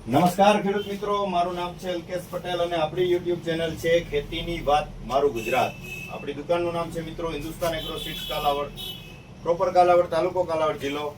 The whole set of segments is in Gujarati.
નમસ્કાર ખેડૂત મિત્રો, મારું નામ છે અલ્કેશ પટેલ અને આપણી યુટ્યુબ ચેનલ છે ખેતીની વાત મારું ગુજરાત. આપણી દુકાનનું નામ છે મિત્રો Hindustan agro seeds Kalavad, proper Kalavad, તાલુકો કાલાવડ, જિલ્લો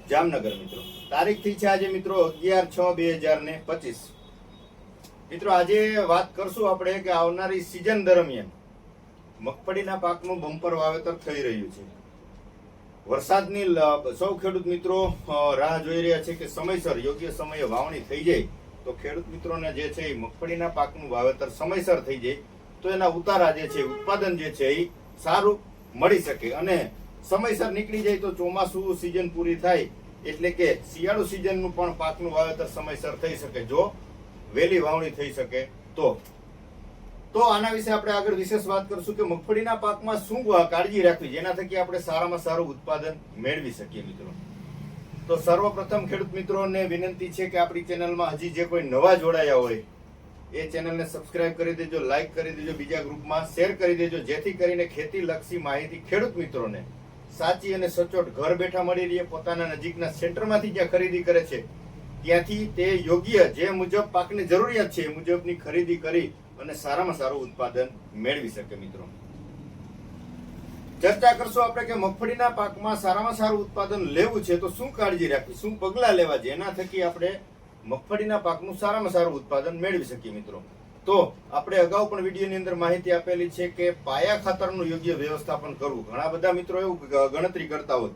જામનગર. મિત્રો તારીખ થઈ છે આજે મિત્રો 11/6/2025. મિત્રો આજે વાત કરશું આપણે કે આવનારી સિઝન દરમિયાન મગફળીના પાકનું બમ્પર વાવેતર થઈ રહ્યું છે. વરસાદની સૌ ખેડૂત મિત્રો રાહ જોઈ રહ્યા છે કે સમયસર યોગ્ય સમયે વાવણી થઈ જાય તો ખેડૂત મિત્રોને જે છે એ મગફળીના પાકનું વાવેતર સમયસર થઈ જાય તો એના ઉતારા જે છે ઉત્પાદન જે છે એ સારું મળી શકે અને સમયસર નીકળી જાય તો ચોમાસું સિઝન પૂરી થાય એટલે કે શિયાળુ સિઝનનું પણ પાકનું વાવેતર સમયસર થઈ શકે જો વહેલી વાવણી થઈ શકે તો આના વિશે આપણે આગળ વિશેષ વાત કરશું કે મગફળીના પાકમાં શું કાળજી રાખવી જેના થકી આપણે સારામાં સારું ઉત્પાદન મેળવી શકીએ. મિત્રો તો સર્વપ્રથમ ખેડૂત મિત્રોને વિનંતી છે કે આપણી ચેનલમાં હજી જે કોઈ નવા જોડાયા હોય એ ચેનલને સબસ્ક્રાઇબ કરી દેજો, લાઈક કરી દેજો, બીજા ગ્રુપમાં શેર કરી દેજો, જેથી કરીને ખેતી લક્ષી માહિતી ખેડૂત મિત્રોને સાચી અને સચોટ ઘર બેઠા મળી રહે. પોતાના નજીકના સેન્ટરમાંથી જ્યાં ખરીદી કરે છે ત્યાંથી તે યોગ્ય જે મુજબ પાકની જરૂરિયાત છે એ મુજબની ખરીદી કરી અને સારામાં સારું ઉત્પાદન મેળવી શકે. મિત્રો ચર્ચા કરશું આપણે કે મગફળીના પાકમાં સારામાં સારું ઉત્પાદન લેવું છે તો શું કાળજી રાખવી, શું પગલાં લેવા જેના થકી આપણે મગફળીના પાકનું સારામાં સારું ઉત્પાદન મેળવી શકીએ. મિત્રો તો આપણે અગાઉ પણ વિડીયોની અંદર માહિતી આપેલી છે કે પાયા ખાતરનું યોગ્ય વ્યવસ્થાપન કરવું. ઘણા બધા મિત્રો એવું ગણતરી કરતા હોય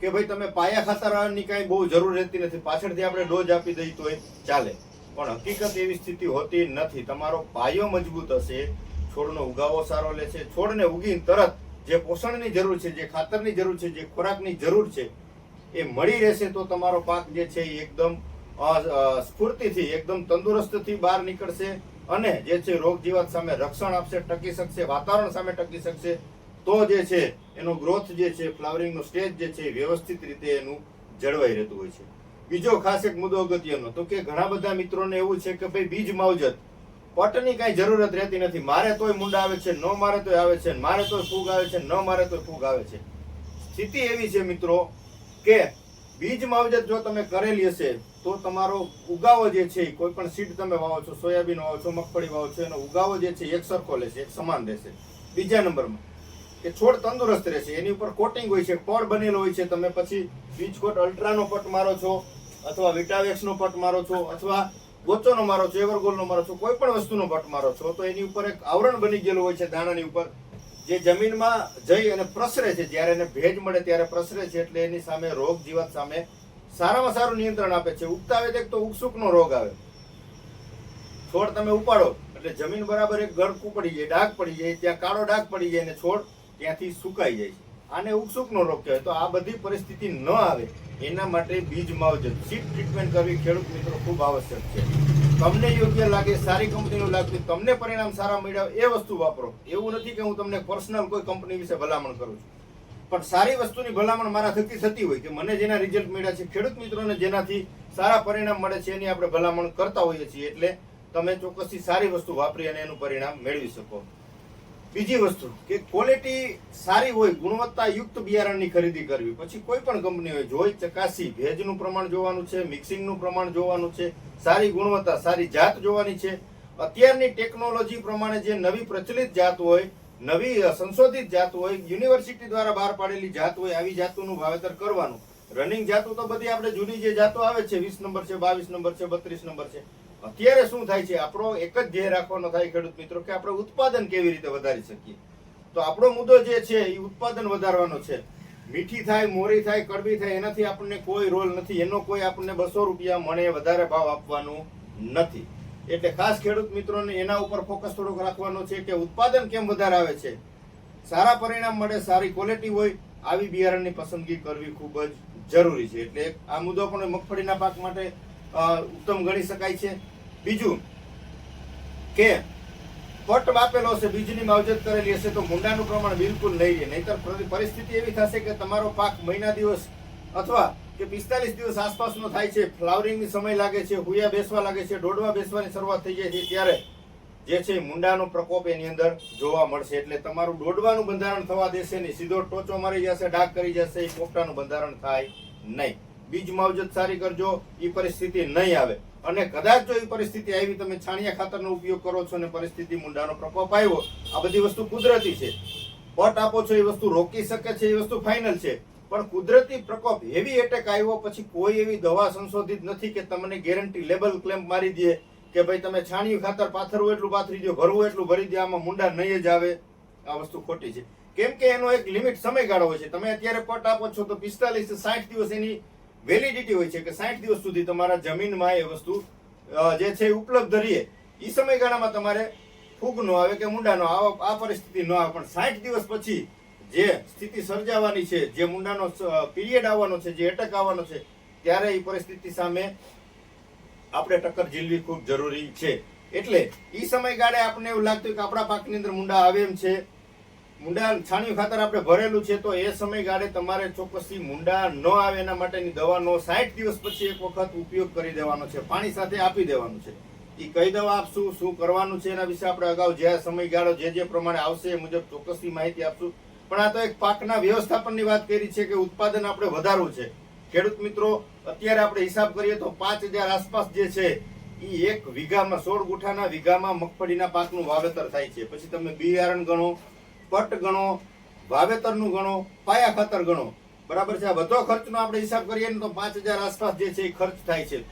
કે ભાઈ તમે પાયા ખાતરની કાંઈ બહુ જરૂર રહેતી નથી, પાછળથી આપણે ડોઝ આપી દઈએ તો એ ચાલે, પણ હકીકત એવી સ્થિતિ હોતી નથી. તમારો પાયો મજબૂત હશે, છોડનો ઉગાવો સારો લે છે, છોડને ઉગીને તરત જે પોષણની જરૂર છે, જે ખાતરની જરૂર છે, જે ખોરાકની જરૂર છે એ મળી રહેશે તો તમારો પાક જે છે એ એકદમ સ્ફૂર્તિથી એકદમ તંદુરસ્તથી બહાર નીકળશે અને જે છે રોગ જીવાત સામે રક્ષણ આપશે, ટકી શકશે, વાતાવરણ સામે ટકી શકશે. તો જે છે એનો ગ્રોથ જે છે ફ્લાવરિંગનો સ્ટેજ જે છે વ્યવસ્થિત રીતે એનું જળવાઈ રહેતું હોય છે. બીજો ખાસ એક મુદ્દો અગત્યનો તો કે ઘણા બધા મિત્રોને એવું છે કે ભાઈ બીજ માવજત પટની કાંઈ જરૂરત રહેતી નથી, મારે તોય મુંડા આવે છે, ન મારે તોય આવે છે, મારે તોય ફૂગ આવે છે, ન મારે તોય ફૂગ આવે છે. સ્થિતિ એવી છે મિત્રો કે બીજ માવજત જો તમે કરેલી હશે તો તમારો ઉગાવો જે છે કોઈ પણ સીડ તમે વાવો છો, સોયાબીન વાવો છો, મગફળી વાવો છો, એનો ઉગાવો જે છે એક સરખો રહેશે, એક સમાન રહેશે. બીજા નંબરમાં કે છોડ તંદુરસ્ત રહેશે, એની ઉપર કોટિંગ હોય છે, પડ બનેલો હોય છે. તમે પછી બીજકોટ અલ્ટ્રાનો પટ મારો છો અથવા વિટાવેક્સનો પટ મારો છો અથવા ગોચોનો મારો છો, એવરગોલનો મારો છો, કોઈ પણ વસ્તુનો પટ મારો છો તો એની ઉપર એક આવરણ બની ગયેલું હોય છે દાણાની ઉપર જે જમીનમાં જઈ અને પ્રસરે છે. જ્યારે એને ભેજ મળે ત્યારે પ્રસરે છે એટલે એની સામે રોગ જીવાત સામે સારામાં સારું નિયંત્રણ આપે છે. ઉગતા આવે તો ઉગસુકનો રોગ આવે, છોડ તમે ઉપાડો એટલે જમીન બરાબર એક ગળકું પડી જાય, ડાઘ પડી જાય, ત્યાં કાળો ડાઘ પડી જાય અને છોડ ત્યાંથી સુકાઈ જાય છે. આને ઉગસુકનો રોગ કહેવાય. તો આ બધી પરિસ્થિતિ ન આવે એના માટે બીજ માવજત, સીડ ટ્રીટમેન્ટ કરવી ખેડૂત મિત્રો ખૂબ આવશ્યક છે. તમને યોગ્ય લાગે, સારી કંપનીનું લાગતું, તમને પરિણામ સારા મળ્યા એ વસ્તુ વાપરો. એવું નથી કે હું તમને પર્સનલ કોઈ કંપની વિશે ભલામણ કરું છું, પણ સારી વસ્તુની ભલામણ મારા થકી થતી હોય કે મને જેના રિઝલ્ટ મળ્યા છે, ખેડૂત મિત્રોને જેનાથી સારા પરિણામ મળે છે એની આપણે ભલામણ કરતા હોઈએ છીએ. એટલે તમે ચોક્કસથી સારી વસ્તુ વાપરી અને એનું પરિણામ મેળવી શકો. બીજી વસ્તુ કે ક્વોલિટી સારી હોય, ગુણવત્તાયુક્ત બિયારણની ખરીદી કરવી. પછી કોઈ પણ કંપની હોય જોઈ ચકાસી, ભેજનું પ્રમાણ જોવાનું છે, મિક્સિંગનું પ્રમાણ જોવાનું છે, સારી ગુણવત્તા, સારી જાત જોવાની છે. અત્યારની ટેકનોલોજી પ્રમાણે જે નવી પ્રચલિત જાત હોય, નવી સંશોધિત જાત હોય, યુનિવર્સિટી દ્વારા બહાર પાડેલી જાત હોય, આવી જાતોનું વાવેતર કરવાનું. રનિંગ જાતો તો બધી આપણે જૂની જે જાતો આવે છે 20 નંબર છે, 22 નંબર છે, 32 નંબર છે. અત્યારે શું થાય છે, આપણો એક જ ધ્યેય રાખવાનો થાય ખેડૂત મિત્રો કે આપણે ઉત્પાદન કેવી રીતે વધારી શકીએ. તો આપણો મુદ્દો જે છે એ ઉત્પાદન વધારવાનો છે. મીઠી થાય, મોરી થાય, કડવી થાય એનાથી આપણને કોઈ રોલ નથી, એનો કોઈ આપણને 200 રૂપિયા મળે વધારે ભાવ આપવાનું નથી. એટલે ખાસ ખેડૂત મિત્રોને એના ઉપર ફોકસ થોડોક રાખવાનો છે કે ઉત્પાદન કેમ વધારે આવે છે, સારા પરિણામ મળે, સારી ક્વોલિટી હોય, આવી બિયારણની પસંદગી કરવી ખૂબ જ જરૂરી છે. એટલે આ મુદ્દો પણ મગફળીના પાક માટે ઉત્તમ ગણી શકાય છે. બીજું કે પટ વાપેલો હશે, બીજની માવજત કરેલી હશે તો મુંડાનું પ્રમાણ બિલકુલ નહીં રહે. નહીતર પરિસ્થિતિ એવી થશે કે તમારો પાક મહિના દિવસ અથવા કે 45 દિવસ આસપાસનો થાય છે, ફ્લાવરિંગની સમય લાગે છે, હુયા બેસવા લાગે છે, દોડવા બેસવાની શરૂઆત થઈ જાય છે, ત્યારે જે છે મુંડાનો પ્રકોપ એની અંદર જોવા મળશે. એટલે તમારું દોડવાનું બંધારણ થવા દેશે નહીં, સીધો ટોચો મારી જશે, ડાઘ કરી જશે, એ પોપટાનું બંધારણ થાય નહીં. બીજ માવજત સારી કરજો, એ પરિસ્થિતિ નહીં આવે. અને કદાચ જો એ પરિસ્થિતિ આવી, તમે છાણિયા ખાતરનો ઉપયોગ કરો છો અને પરિસ્થિતિ મુંડાનો પ્રકોપ આવ્યો, આ બધી વસ્તુ કુદરતી છે. પટ આપો છો એ વસ્તુ રોકી શકે છે, એ વસ્તુ ફાઇનલ છે. પણ કુદરતી પ્રકોપ હેવી એટેક આવ્યો પછી કોઈ એવી દવા સંશોધિત નથી કે તમને ગેરંટી લેબલ ક્લેમ્પ મારી દે કે ભાઈ તમે છાણિયું ખાતર પાથરવું એટલું પાથરી દો, ભરવું એટલું ભરી દો, આમાં મુંડા નહીં જ આવે. આ વસ્તુ ખોટી છે. કેમ કે એનો એક લિમિટ સમયગાળો હોય છે. તમે અત્યારે પટ આપો છો તો 45 થી 60 દિવસ એની વેલિડિટી હોય છે કે 60 દિવસ સુધી તમારા જમીનમાં એ વસ્તુ જે છે ઉપલબ્ધ રહે. એ સમયગાળામાં તમારે ફૂગ ન આવે કે મુંડા ન આવે, આ પરિસ્થિતિ ન આવે. પણ 60 દિવસ પછી જે સ્થિતિ સર્જાવાની છે, જે મુંડાનો પીરિયડ આવવાનો છે, જે એટક આવવાનો છે, ત્યારે એ પરિસ્થિતિ સામે આપણે ટક્કર ઝીલવી ખૂબ જરૂરી છે. એટલે એ સમયગાળે આપણને એવું લાગતું કે આપણા પાકની અંદર મુંડા આવે એમ છે, મુંડા છાણિયું ખાતર આપણે ભરેલું છે, તો એ સમયગાળે તમારે ચોક્કસથી મુંડા ન આવે એના માટેની દવાનો 60 દિવસ પછી એક વખત ઉપયોગ કરી દેવાનો છે, પાણી સાથે આપી દેવાનું છે. એ કઈ દવા આપશું, શું કરવાનું છે, એના વિશે આપણે અગાઉ જે સમયગાળો જે પ્રમાણે આવશે એ મુજબ ચોક્કસથી માહિતી આપશું. પણ આ તો એક પાકના વ્યવસ્થાપનની વાત કરી છે કે ઉત્પાદન આપણે વધારવું છે. ખેડૂત મિત્રો, અત્યારે આપણે હિસાબ કરીએ તો 5000 આસપાસ જે છે એ એક વીઘામાં 16 ગુઠાના વીઘામાં મગફળીના પાકનું વાવેતર થાય છે. પછી તમે બિયારણ ગણો, પટ ગણો, વાવેતરનું ગણો, પાયા ખાતર ગણો, બરાબર છે. આ બધો ખર્ચનો આપણે હિસાબ કરીએ ને તો 5000 આસપાસ જે છે એ ખર્ચ થાય છે.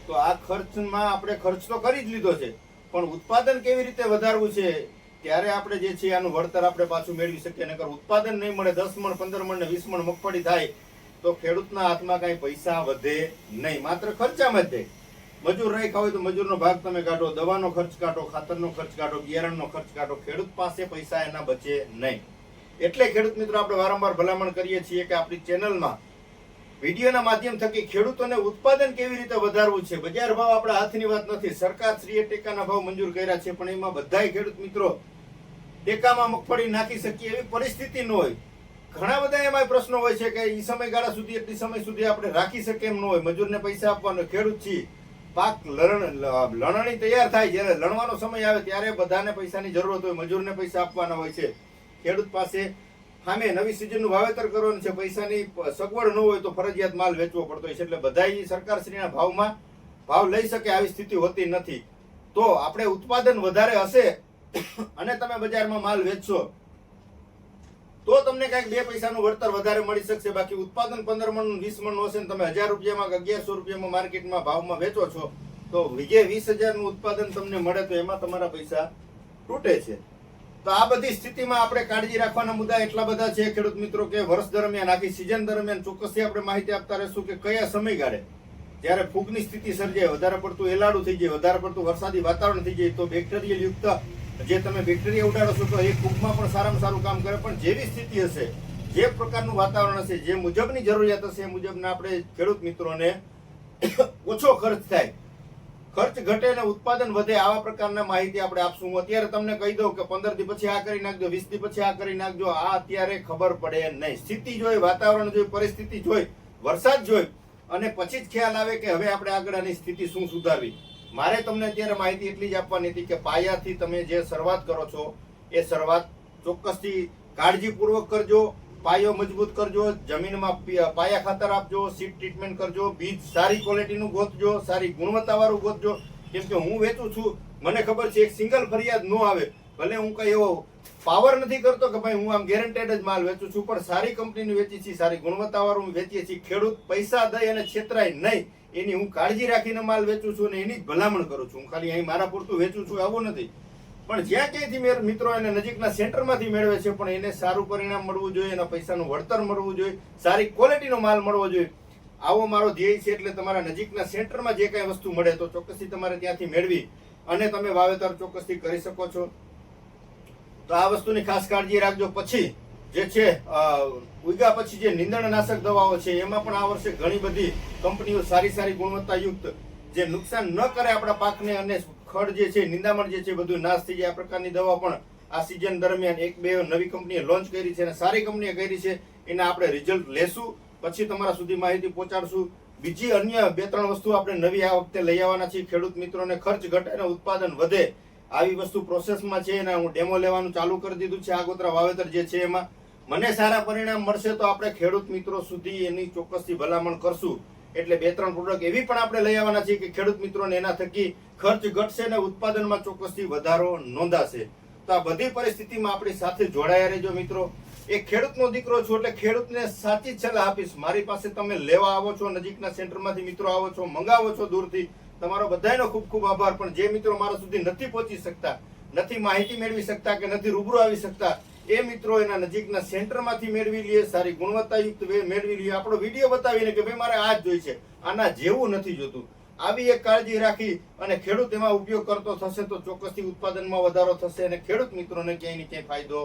તો આ ખર્ચમાં આપણે ખર્ચ તો કરી જ લીધો છે, પણ ઉત્પાદન કેવી રીતે વધારવું છે ત્યારે આપણે જે છે આનું વળતર આપણે પાછું મેળવી શકીએ. નકર ઉત્પાદન નહીં મળે, 10 મણ 15 મણ ને 20 મણ મગફળી થાય તો ખેડૂતના હાથમાં કઈ પૈસા વધે નહીં, માત્ર ખર્ચામાં જ જાય. મજૂર રાખ્યા હોય તો મજૂરનો ભાગ તમે કાઢો, દવાનો ખર્ચ કાઢો, ખાતરનો ખર્ચ કાઢો, બિયારણનો ખર્ચ કાઢો, ખેડૂત પાસે પૈસા એના બચે નહીં. એટલે ખેડૂત મિત્રો આપણે વારંવાર ભલામણ કરીએ છીએ કે આપણી ચેનલમાં વિડીયોના માધ્યમ થકી ખેડૂતોને ઉત્પાદન કેવી રીતે વધારવું છે. બજાર ભાવ આપણા હાથની વાત નથી. સરકાર શ્રીએ ટેકાના ભાવ મંજૂર કર્યા છે, પણ એમાં બધાય ખેડૂત મિત્રો ટેકામાં મગફળી નાખી શકીએ એવી પરિસ્થિતિ ન હોય. ઘણા બધા એમાં પ્રશ્નો હોય છે કે એ સમયગાળા સુધી, એટલી સમય સુધી આપણે રાખી શકીએ એમ ન હોય. મજૂરને પૈસા આપવાનો, ખેડૂત છીએ, પાક લણણી તૈયાર થાય, જ્યારે લણવાનો સમય આવે ત્યારે બધાને પૈસાની જરૂરત હોય, મજૂરને પૈસા આપવાના હોય છે. ખેડૂત પાસે સામે નવી સિઝનનું વાવેતર કરવાનું છે, પૈસાની સગવડ ન હોય તો ફરજિયાત માલ વેચવો પડતો હોય છે. એટલે બધા સરકારશ્રીના ભાવમાં ભાવ લઈ શકે આવી સ્થિતિ હોતી નથી. તો આપણે ઉત્પાદન વધારે હશે અને તમે બજારમાં માલ વેચશો તો તમને કઈક 2 પૈસાનું વળતર વધારે મળી શકશે. બાકી ઉત્પાદન 15 મણ 20 મણ હશે ને તમે 1000 રૂપિયામાં 1100 રૂપિયામાં માર્કેટમાં ભાવમાં વેચો છો તો વીઘે 20000 નું ઉત્પાદન તમને મળે તો એમાં તમારા પૈસા તૂટે છે. તો આ બધી સ્થિતિમાં આપણે કાળજી રાખવાના મુદ્દા એટલા બધા છે ખેડૂત મિત્રો કે વર્ષ દરમિયાન, આખી સિઝન દરમિયાન ચોક્કસથી આપણે માહિતી આપતા રહેશું કે કયા સમયગાળે જ્યારે ફૂગની સ્થિતિ સર્જાય, વધારે પડતું એલાડું થઈ જાય, વધારે પડતું વરસાદી વાતાવરણ થઈ જાય તો બેક્ટેરિયલ યુક્ત જે તમે બેક્ટેરિયા ઉડાડો છો તો એ ફૂગમાં પણ સારામાં સારું કામ કરે. પણ જેવી સ્થિતિ હશે, જે પ્રકારનું વાતાવરણ હશે, જે મુજબની જરૂરિયાત હશે એ મુજબના આપણે ખેડૂત મિત્રોને ઓછો ખર્ચ થાય, ખર્ચ ઘટે અને ઉત્પાદન વધે, આવા પ્રકારના માહિતી આપણે આપશું. હું અત્યારે તમને કહી દઉં કે 15 દી પછી આ કરી નાખજો, 20 દી પછી આ કરી નાખજો, આ અત્યારે ખબર પડે નહીં. સ્થિતિ જોઈ, વાતાવરણ જોઈ, પરિસ્થિતિ જોઈ, વરસાદ જોઈ અને પછી જ ખ્યાલ આવે કે હવે આપણે આગળની સ્થિતિ શું સુધારવી. મારે તમને અત્યારે માહિતી એટલી જ આપવાની હતી કે પાયાથી તમે જે શરૂઆત કરો છો એ શરૂઆત ચોક્કસથી કાળજીપૂર્વક કરજો, પાયો મજબૂત કરજો, જમીનમાં પાયા ખાતર આપજો, સીડ ટ્રીટમેન્ટ કરજો, બીજ સારી ક્વોલિટીનું ગોતજો, સારી ગુણવત્તાવાળું ગોતજો. કેમ કે હું વેચું છું, મને ખબર છે એક સિંગલ ફરિયાદ ન આવે. ભલે હું કઈ એવો પાવર નથી કરતો કે ભાઈ હું આમ ગેરંટેડ જ માલ વેચું છું, પણ સારી કંપનીનું વેચી છીએ, સારી ગુણવત્તાવાળું વેચીએ છીએ. ખેડૂત પૈસા દઈ અને છેતરાય નહીં એની હું કાળજી રાખીને માલ વેચું છું અને એની જ ભલામણ કરું છું. હું ખાલી અહીં મારા પૂરતું વેચું છું આવું નથી. પણ જ્યાં ક્યાંયથી મિત્રો એને નજીકના સેન્ટરમાંથી મેળવે છે પણ એને સારું પરિણામ મળવું જોઈએ, એના પૈસાનું વળતર મળવું જોઈએ, સારી ક્વોલિટીનો માલ મળવો જોઈએ. આવો મારો ધ્યેય છે. એટલે તમારા નજીકના સેન્ટરમાં જે કાંઈ વસ્તુ મળે તો ચોક્કસથી તમારે ત્યાંથી મેળવી અને તમે વાવેતર ચોક્કસથી કરી શકો છો. તો આ વસ્તુની ખાસ કાળજી રાખજો. પછી જે છે ઉગ્યા પછી જે નીંદણનાશક દવાઓ છે એમાં પણ આ વર્ષે ઘણી બધી કંપનીઓ સારી ગુણવત્તાયુક્ત જે નુકસાન ન કરે આપણા પાકને અને ખડ જે છે, નિંદામણ જે છે બધું નાશ થઈ જાય આ પ્રકારની દવા પણ આ સિઝન દરમિયાન 1-2 નવી કંપનીએ લોન્ચ કરી છે અને સારી કંપનીએ કરી છે. એના આપણે રિઝલ્ટ લેશું, પછી તમારા સુધી માહિતી પહોંચાડશું. બીજી અન્ય 2-3 વસ્તુ આપણે નવી આ વખતે લઈ આવવાના છીએ. ખેડૂત મિત્રોને ખર્ચ ઘટે અને ઉત્પાદન વધે આવી વસ્તુ પ્રોસેસમાં છે અને હું ડેમો લેવાનું ચાલુ કરી દીધું છે. આગોતરા વાવેતર જે છે એમાં મને સારા પરિણામ મળશે તો આપણે ખેડૂત મિત્રો સુધી એની ચોક્કસથી ભલામણ કરશું. એટલે 2-3 પ્રોડક્ટ એવી પણ આપણે લઈ આવવાના છીએ કે ખેડૂત મિત્રોને એના થકી ખર્ચ ઘટશે અને ઉત્પાદનમાં ચોક્કસથી વધારો નોંધાશે. તો આ બધી પરિસ્થિતિમાં આપણી સાથે જોડાયા રહેજો મિત્રો. એક ખેડૂતનો દીકરો છું એટલે ખેડૂતને સાચી સલાહ આપીશ. મારી પાસે તમે લેવા આવો છો, નજીકના સેન્ટરમાંથી મિત્રો આવો છો, મંગાવો છો દૂરથી, તમારો બધાયનો ખૂબ ખૂબ આભાર. પણ જે મિત્રો મારા સુધી નથી પહોંચી શકતા, નથી માહિતી મેળવી શકતા કે નથી રૂબરૂ આવી શકતા, એ મિત્રો એના નજીકના સેન્ટરમાંથી મેળવી લે, સારી ગુણવત્તાયુક્ત મેળવી લે. આપણો વિડીયો બતાવીને કે ભાઈ મારે આ જ જોઈ છે, આના જેવું નથી જોતું, આવી એક કાળજી રાખી અને ખેડૂત એમાં ઉપયોગ કરતો થશે તો ચોક્કસથી ઉત્પાદનમાં વધારો થશે અને ખેડૂત મિત્રોને ક્યાંય ને ક્યાંય ફાયદો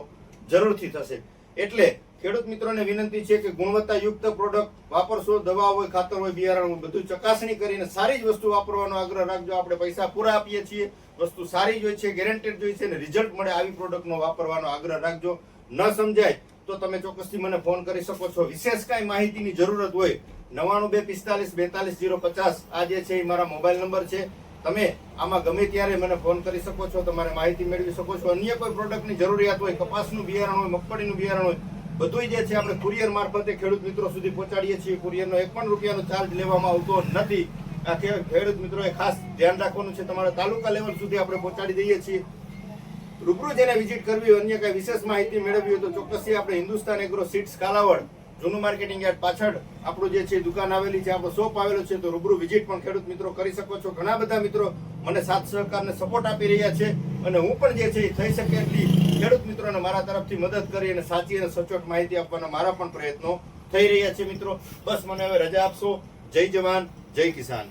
જરૂરથી થશે. એટલે ખેડૂત મિત્રોને વિનંતી છે કે ગુણવત્તાયુક્ત પ્રોડક્ટ વાપરશો. દવા હોય, ખાતર હોય, બિયારણ હોય, બધું ચકાસણી કરીને સારી જ વસ્તુ વાપરવાનો આગ્રહ રાખજો. આપણે પૈસા પૂરા આપીએ છીએ, વસ્તુ સારી જ હોય છે, ગેરંટેડ જોઈએ છે અને રિઝલ્ટ મળે આવી પ્રોડક્ટનો વાપરવાનો આગ્રહ રાખજો. ન સમજાય તો તમે ચોક્કસથી મને ફોન કરી શકો છો. વિશેષ કાંઈ માહિતીની જરૂરત હોય 9245424050 આ જે છે એ મારા મોબાઈલ નંબર છે. તમે આમાં ગમે ત્યારે મને ફોન કરી શકો છો, તમારે માહિતી મેળવી શકો છો. અન્ય કોઈ પ્રોડક્ટની જરૂરિયાત હોય, કપાસનું બિયારણ હોય, મગફળીનું બિયારણ હોય, બધું જે છે આપણે કુરિયર મારફતે ખેડૂત મિત્રો સુધી પહોંચાડીએ છીએ. કુરિયરનો 1 પણ રૂપિયાનો ચાર્જ લેવામાં આવતો નથી. આ ખેડૂત મિત્રોએ ખાસ ધ્યાન રાખવાનું છે. તમારા તાલુકા લેવલ સુધી આપણે પહોંચાડી દઈએ છીએ. રૂબરૂ જેને વિઝિટ કરવી હોય, અન્ય કઈ વિશેષ માહિતી મેળવવી હોય તો ચોક્કસથી આપણે હિન્દુસ્તાન એગ્રો સીડ્સ કાલાવડ જૂનું માર્કેટિંગ યાર્ડ પાછળ આપણું જે છે દુકાન આવેલી છે, આપણો શોપ આવેલો છે. તો રૂબરૂ વિઝિટ પણ ખેડૂત મિત્રો કરી શકો છો. ઘણા બધા મિત્રો મને સાથ સહકારને સપોર્ટ આપી રહ્યા છે અને હું પણ જે છે એ થઈ શકે એટલી ખેડૂત મિત્રોને મારા તરફથી મદદ કરી અને સાચી અને સચોટ માહિતી આપવાના મારા પણ પ્રયત્નો થઈ રહ્યા છે મિત્રો. બસ મને હવે રજા આપશો. જય જવાન, જય કિસાન.